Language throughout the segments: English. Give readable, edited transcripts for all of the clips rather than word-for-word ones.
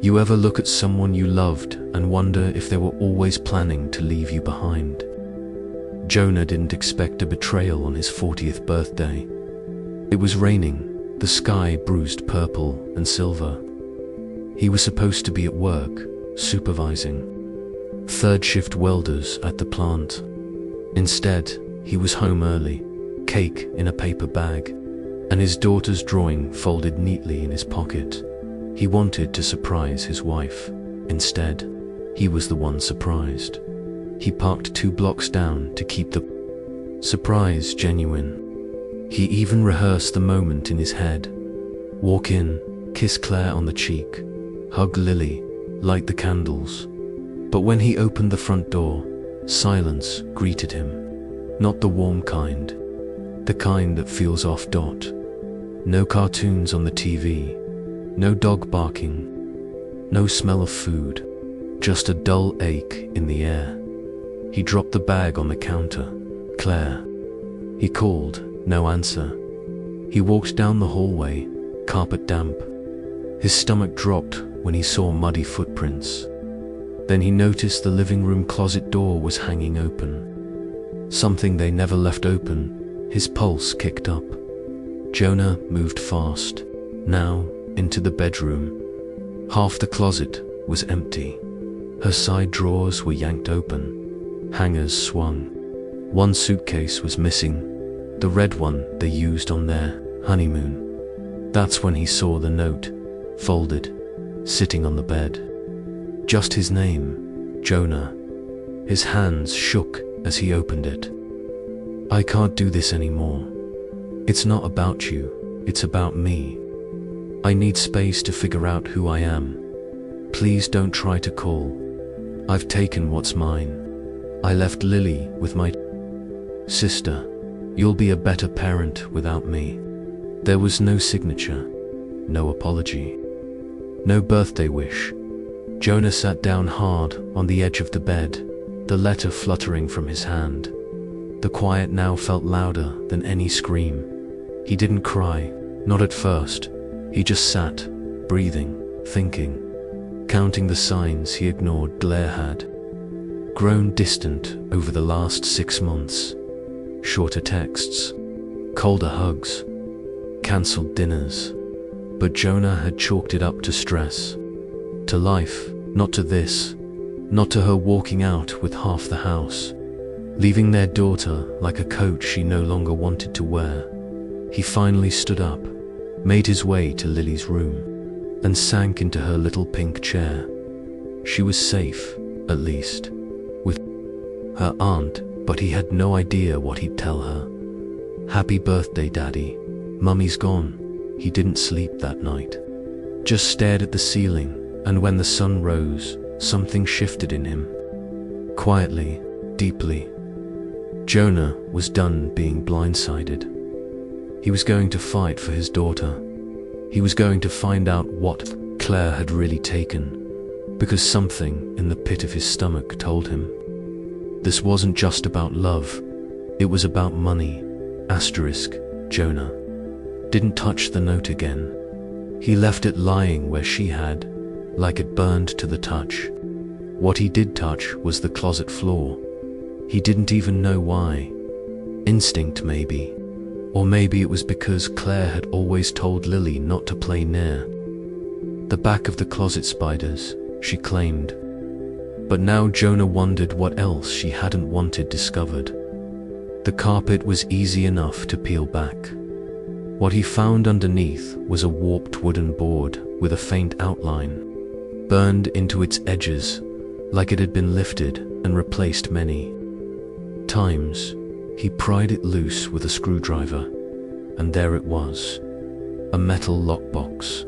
You ever look at someone you loved and wonder if they were always planning to leave you behind? Jonah didn't expect a betrayal on his 40th birthday. It was raining, the sky bruised purple and silver. He was supposed to be at work, supervising third shift welders at the plant. Instead, he was home early, cake in a paper bag, and his daughter's drawing folded neatly in his pocket. He wanted to surprise his wife. Instead, he was the one surprised. He parked 2 blocks down to keep the surprise genuine. He even rehearsed the moment in his head. Walk in, kiss Claire on the cheek, hug Lily, light the candles. But when he opened the front door, silence greeted him. Not the warm kind, the kind that feels off. No cartoons on the TV, no dog barking, no smell of food, just a dull ache in the air. He dropped the bag on the counter. Claire. He called, no answer. He walked down the hallway, carpet damp. His stomach dropped when he saw muddy footprints. Then he noticed the living room closet door was hanging open. Something they never left open. His pulse kicked up. Jonah moved fast, now into the bedroom. Half the closet was empty. Her side drawers were yanked open. Hangers swung. One suitcase was missing, the red one they used on their honeymoon. That's when he saw the note, folded, sitting on the bed. Just his name, Jonah. His hands shook as he opened it. I can't do this anymore. It's not about you, it's about me. I need space to figure out who I am. Please don't try to call. I've taken what's mine. I left Lily with my sister. You'll be a better parent without me. There was no signature, no apology, no birthday wish. Jonah sat down hard on the edge of the bed, the letter fluttering from his hand. The quiet now felt louder than any scream. He didn't cry, not at first. He just sat, breathing, thinking, counting the signs he ignored. Claire had grown distant over the last 6 months. Shorter texts, colder hugs, cancelled dinners. But Jonah had chalked it up to stress, to life, not to this, not to her walking out with half the house, leaving their daughter like a coat she no longer wanted to wear. He finally stood up, made his way to Lily's room, and sank into her little pink chair. She was safe, at least, with her aunt, but he had no idea what he'd tell her. Happy birthday, Daddy. Mummy's gone. He didn't sleep that night. Just stared at the ceiling, and when the sun rose, something shifted in him. Quietly, deeply. Jonah was done being blindsided. He was going to fight for his daughter. He was going to find out what Claire had really taken, because something in the pit of his stomach told him. This wasn't just about love, it was about money. Asterisk, Jonah didn't touch the note again. He left it lying where she had, like it burned to the touch. What he did touch was the closet floor. He didn't even know why. Instinct maybe. Or maybe it was because Claire had always told Lily not to play near the back of the closet spiders, she claimed. But now Jonah wondered what else she hadn't wanted discovered. The carpet was easy enough to peel back. What he found underneath was a warped wooden board with a faint outline, burned into its edges like it had been lifted and replaced many times. He pried it loose with a screwdriver, and there it was, a metal lockbox.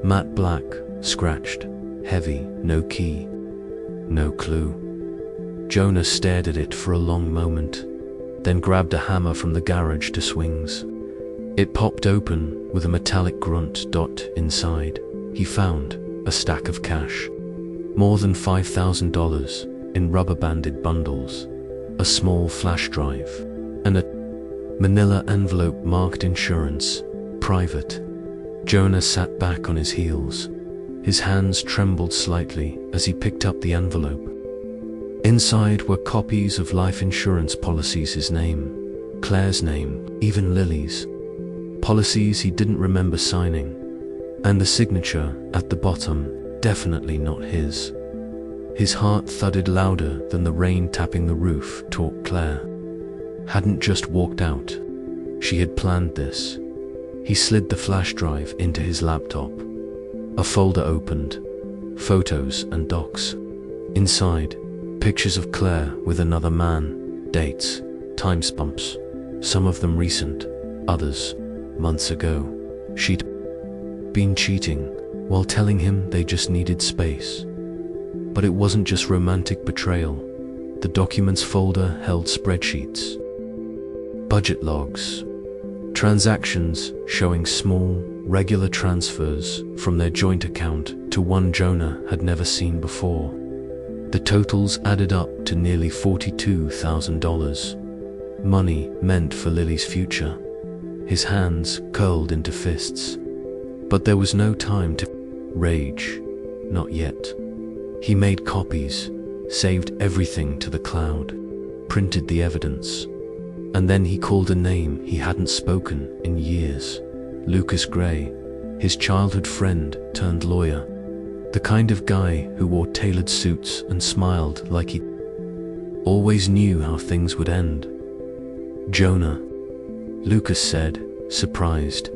Matte black, scratched, heavy, no key, no clue. Jonah stared at it for a long moment, then grabbed a hammer from the garage to swings. It popped open with a metallic grunt. Inside, he found a stack of cash, more than $5,000 in rubber-banded bundles, a small flash drive, and a manila envelope marked insurance, private. Jonah sat back on his heels, His hands trembled slightly as he picked up the envelope. Inside were copies of life insurance policies, his name, Claire's name, even Lily's. Policies he didn't remember signing. And the signature at the bottom, definitely not his. His heart thudded louder than the rain tapping the roof, thought Claire. Hadn't just walked out. She had planned this. He slid the flash drive into his laptop. A folder opened. Photos and docs. Inside, pictures of Claire with another man, dates, timestamps, some of them recent, others, months ago. She'd been cheating while telling him they just needed space. But it wasn't just romantic betrayal. The documents folder held spreadsheets, budget logs, transactions showing small, regular transfers from their joint account to one Jonah had never seen before. The totals added up to nearly $42,000. Money meant for Lily's future. His hands curled into fists. But there was no time to rage. Not yet. He made copies, saved everything to the cloud, printed the evidence. And then he called a name he hadn't spoken in years. Lucas Gray, his childhood friend turned lawyer. The kind of guy who wore tailored suits and smiled like he always knew how things would end. Jonah, Lucas said, surprised.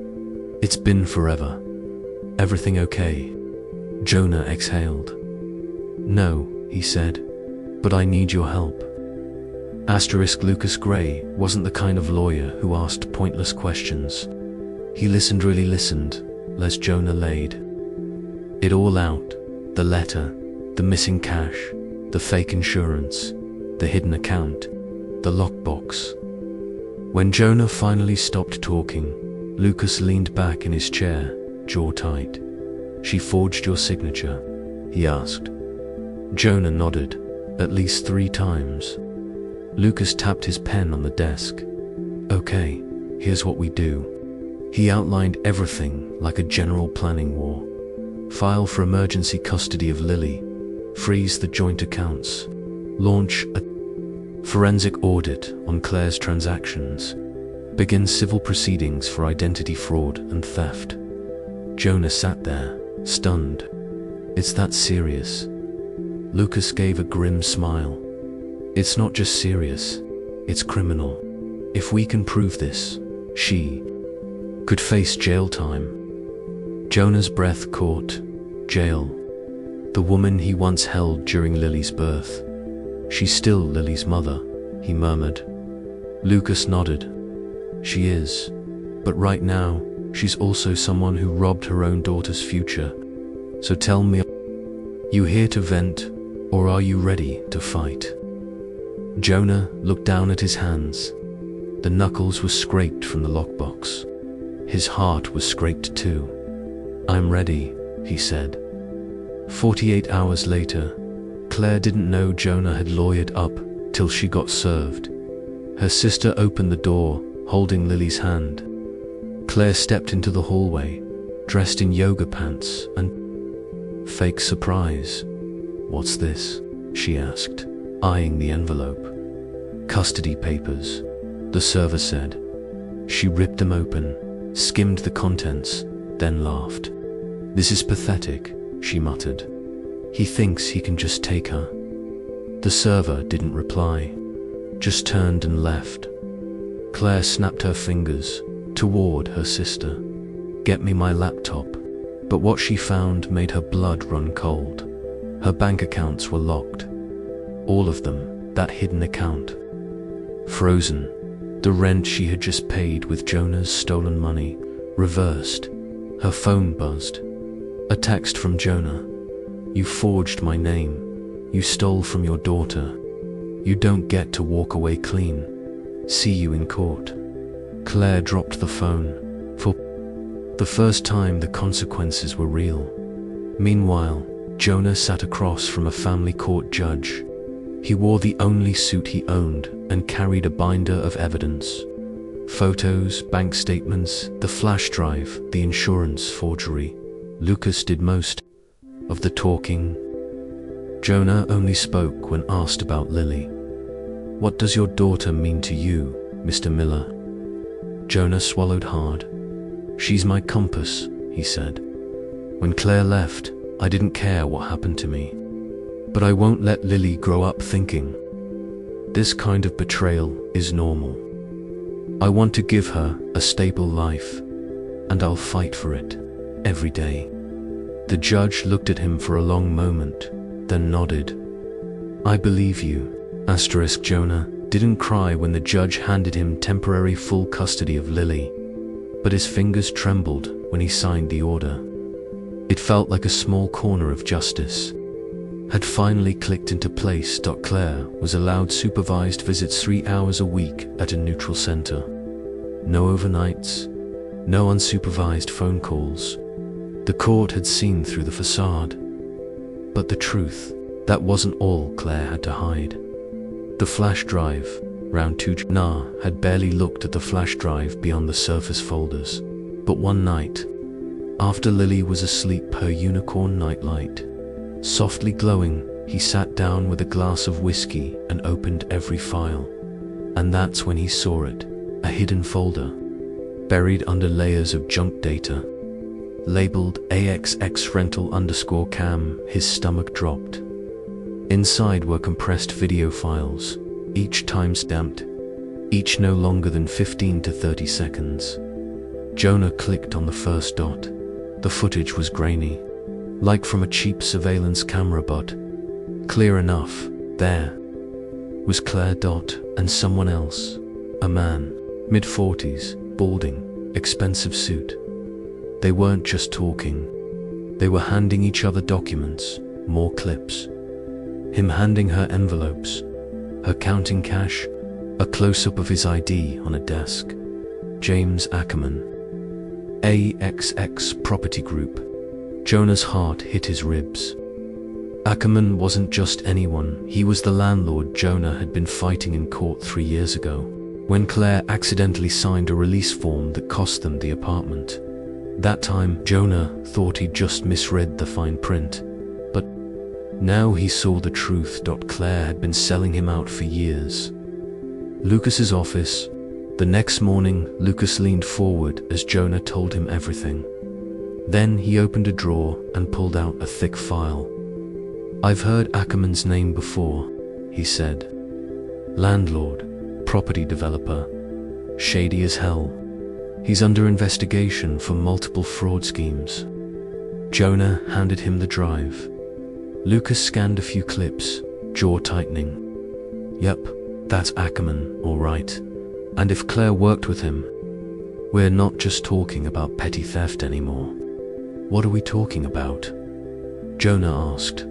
It's been forever. Everything okay? Jonah exhaled. No, he said, but I need your help. Lucas Gray wasn't the kind of lawyer who asked pointless questions. He really listened, as Jonah laid it all out. The letter, the missing cash, the fake insurance, the hidden account, the lockbox. When Jonah finally stopped talking, Lucas leaned back in his chair, jaw tight. She forged your signature? He asked. Jonah nodded, at least 3 times. Lucas tapped his pen on the desk. Okay, here's what we do. He outlined everything like a general planning war. File for emergency custody of Lily. Freeze the joint accounts. Launch a forensic audit on Claire's transactions. Begin civil proceedings for identity fraud and theft. Jonah sat there, stunned. It's that serious? Lucas gave a grim smile. It's not just serious, it's criminal. If we can prove this, she could face jail time. Jonah's breath caught. Jail. The woman he once held during Lily's birth. She's still Lily's mother, he murmured. Lucas nodded. She is. But right now, she's also someone who robbed her own daughter's future. So tell me, you here to vent, or are you ready to fight? Jonah looked down at his hands. The knuckles were scraped from the lockbox. His heart was scraped too. I'm ready, he said. 48 hours later, Claire didn't know Jonah had lawyered up till she got served. Her sister opened the door, holding Lily's hand. Claire stepped into the hallway, dressed in yoga pants and fake surprise. What's this? She asked, eyeing the envelope. Custody papers, the server said. She ripped them open, skimmed the contents, then laughed. This is pathetic, she muttered. He thinks he can just take her. The server didn't reply, just turned and left. Claire snapped her fingers toward her sister. Get me my laptop. But what she found made her blood run cold. Her bank accounts were locked. All of them, that hidden account. Frozen. The rent she had just paid with Jonah's stolen money, reversed. Her phone buzzed. A text from Jonah. You forged my name. You stole from your daughter. You don't get to walk away clean. See you in court. Claire dropped the phone. For the first time, the consequences were real. Meanwhile, Jonah sat across from a family court judge. He wore the only suit he owned and carried a binder of evidence. Photos, bank statements, the flash drive, the insurance forgery. Lucas did most of the talking. Jonah only spoke when asked about Lily. "What does your daughter mean to you, Mr. Miller?" Jonah swallowed hard. "She's my compass," he said. "When Claire left, I didn't care what happened to me. But I won't let Lily grow up thinking this kind of betrayal is normal. I want to give her a stable life, and I'll fight for it every day." The judge looked at him for a long moment, then nodded. "I believe you." Jonah didn't cry when the judge handed him temporary full custody of Lily, but his fingers trembled when he signed the order. It felt like a small corner of justice had finally clicked into place. Claire was allowed supervised visits 3 hours a week at a neutral center. No overnights, no unsupervised phone calls. The court had seen through the facade. But the truth, that wasn't all Claire had to hide. The flash drive, round 2 Nah had barely looked at the flash drive beyond the surface folders. But one night, after Lily was asleep, her unicorn nightlight softly glowing, he sat down with a glass of whiskey and opened every file. And that's when he saw it, a hidden folder, buried under layers of junk data, labeled AXX rental_cam. His stomach dropped. Inside were compressed video files, each time-stamped, each no longer than 15 to 30 seconds. Jonah clicked on the first dot. The footage was grainy, like from a cheap surveillance camera, but clear enough. There was Claire and someone else, a man, mid-40s, balding, expensive suit. They weren't just talking. They were handing each other documents, more clips. Him handing her envelopes, her counting cash, a close-up of his ID on a desk. James Ackerman, AXX Property Group. Jonah's heart hit his ribs. Ackerman wasn't just anyone, he was the landlord Jonah had been fighting in court 3 years ago, when Claire accidentally signed a release form that cost them the apartment. That time, Jonah thought he'd just misread the fine print. But now he saw the truth. Claire had been selling him out for years. Lucas's office. The next morning, Lucas leaned forward as Jonah told him everything. Then he opened a drawer and pulled out a thick file. "I've heard Ackerman's name before," he said. "Landlord, property developer, shady as hell. He's under investigation for multiple fraud schemes." Jonah handed him the drive. Lucas scanned a few clips, jaw tightening. "Yep, that's Ackerman, all right. And if Claire worked with him, we're not just talking about petty theft anymore." "What are we talking about?" Jonah asked.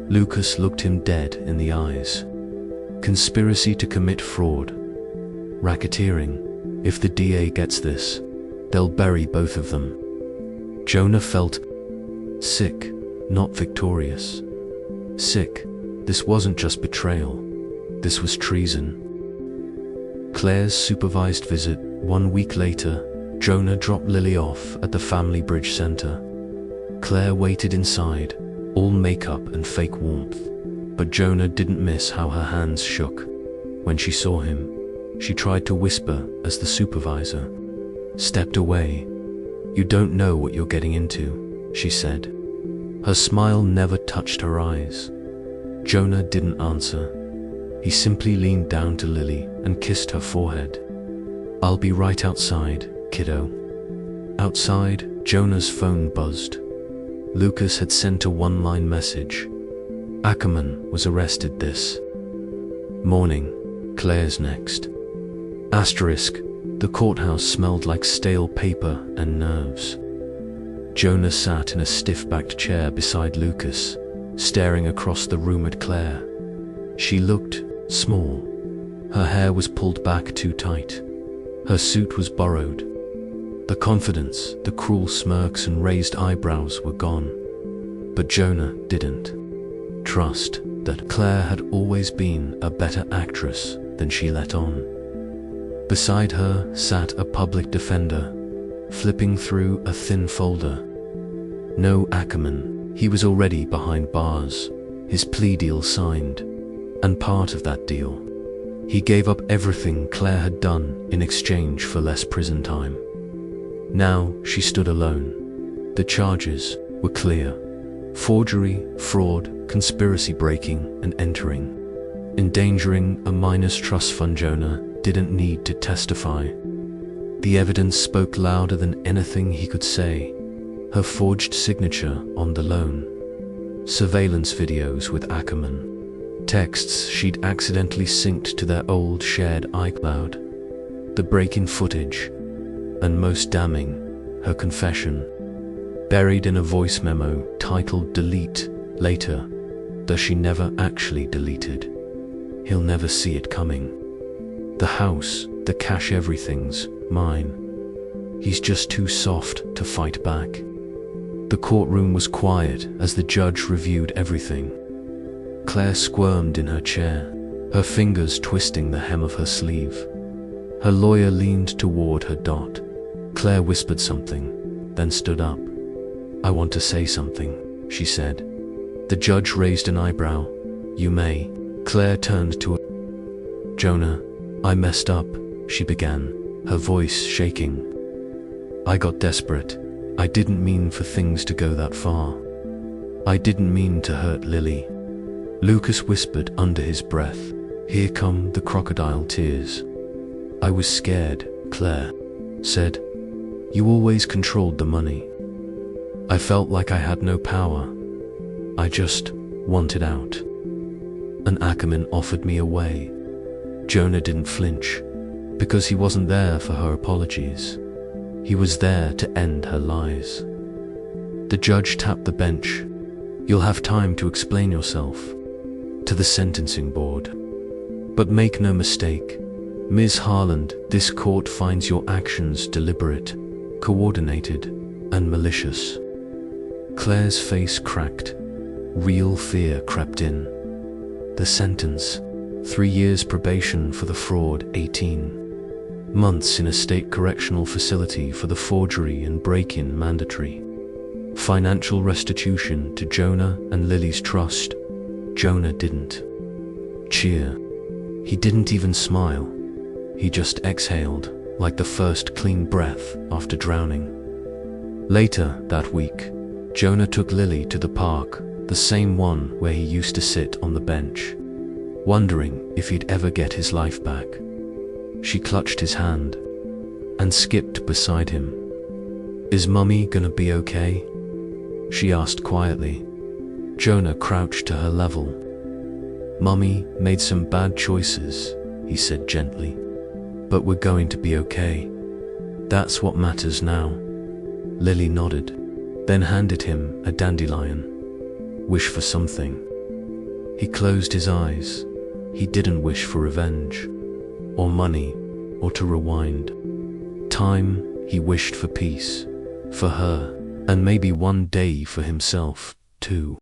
Lucas looked him dead in the eyes. "Conspiracy to commit fraud. Racketeering. If the DA gets this, they'll bury both of them." Jonah felt sick, not victorious. Sick. This wasn't just betrayal. This was treason. Claire's supervised visit. 1 week later, Jonah dropped Lily off at the Family Bridge Center. Claire waited inside, all makeup and fake warmth. But Jonah didn't miss how her hands shook when she saw him. She tried to whisper as the supervisor stepped away. "You don't know what you're getting into," she said. Her smile never touched her eyes. Jonah didn't answer. He simply leaned down to Lily and kissed her forehead. "I'll be right outside, kiddo." Outside, Jonah's phone buzzed. Lucas had sent a one-line message. Ackerman was arrested this morning. Claire's next. Asterisk, the courthouse smelled like stale paper and nerves. Jonah sat in a stiff-backed chair beside Lucas, staring across the room at Claire. She looked small. Her hair was pulled back too tight. Her suit was borrowed. The confidence, the cruel smirks and raised eyebrows were gone. But Jonah didn't trust that Claire had always been a better actress than she let on. Beside her sat a public defender, flipping through a thin folder. "No Ackerman," He was already behind bars, his plea deal signed, and part of that deal, he gave up everything Claire had done in exchange for less prison time. Now she stood alone. The charges were clear: forgery, fraud, conspiracy breaking and entering. Endangering a minor's trust fund. Jonah didn't need to testify. The evidence spoke louder than anything he could say. Her forged signature on the loan, surveillance videos with Ackerman, texts she'd accidentally synced to their old shared iCloud, the break-in footage, and most damning, her confession, buried in a voice memo titled "Delete Later," that she never actually deleted. He'll never see it coming. The house, the cash, everything's mine. He's just too soft to fight back. The courtroom was quiet as the judge reviewed everything. Claire squirmed in her chair, her fingers twisting the hem of her sleeve. Her lawyer leaned toward her. Claire whispered something, then stood up. "I want to say something," she said. The judge raised an eyebrow. "You may." Claire turned to her. "Jonah, I messed up," she began, her voice shaking. "I got desperate. I didn't mean for things to go that far. I didn't mean to hurt Lily." Lucas whispered under his breath, "Here come the crocodile tears." "I was scared," Claire said. "You always controlled the money. I felt like I had no power. I just wanted out. And Ackerman offered me a way." Jonah didn't flinch, because he wasn't there for her apologies. He was there to end her lies. The judge tapped the bench. "You'll have time to explain yourself to the sentencing board. But make no mistake, Ms. Harland, this court finds your actions deliberate, coordinated, and malicious." Claire's face cracked. Real fear crept in. The sentence: 3 years probation for the fraud, 18 months in a state correctional facility for the forgery and break-in mandatory. Financial restitution to Jonah and Lily's trust. Jonah didn't cheer. He didn't even smile. He just exhaled, like the first clean breath after drowning. Later that week, Jonah took Lily to the park, the same one where he used to sit on the bench, wondering if he'd ever get his life back. She clutched his hand and skipped beside him. "Is Mummy gonna be okay?" she asked quietly. Jonah crouched to her level. "Mummy made some bad choices," he said gently, "but we're going to be okay. That's what matters now." Lily nodded, then handed him a dandelion. "Wish for something." He closed his eyes. He didn't wish for revenge, or money, or to rewind time. He wished for peace, for her, and maybe one day for himself, too.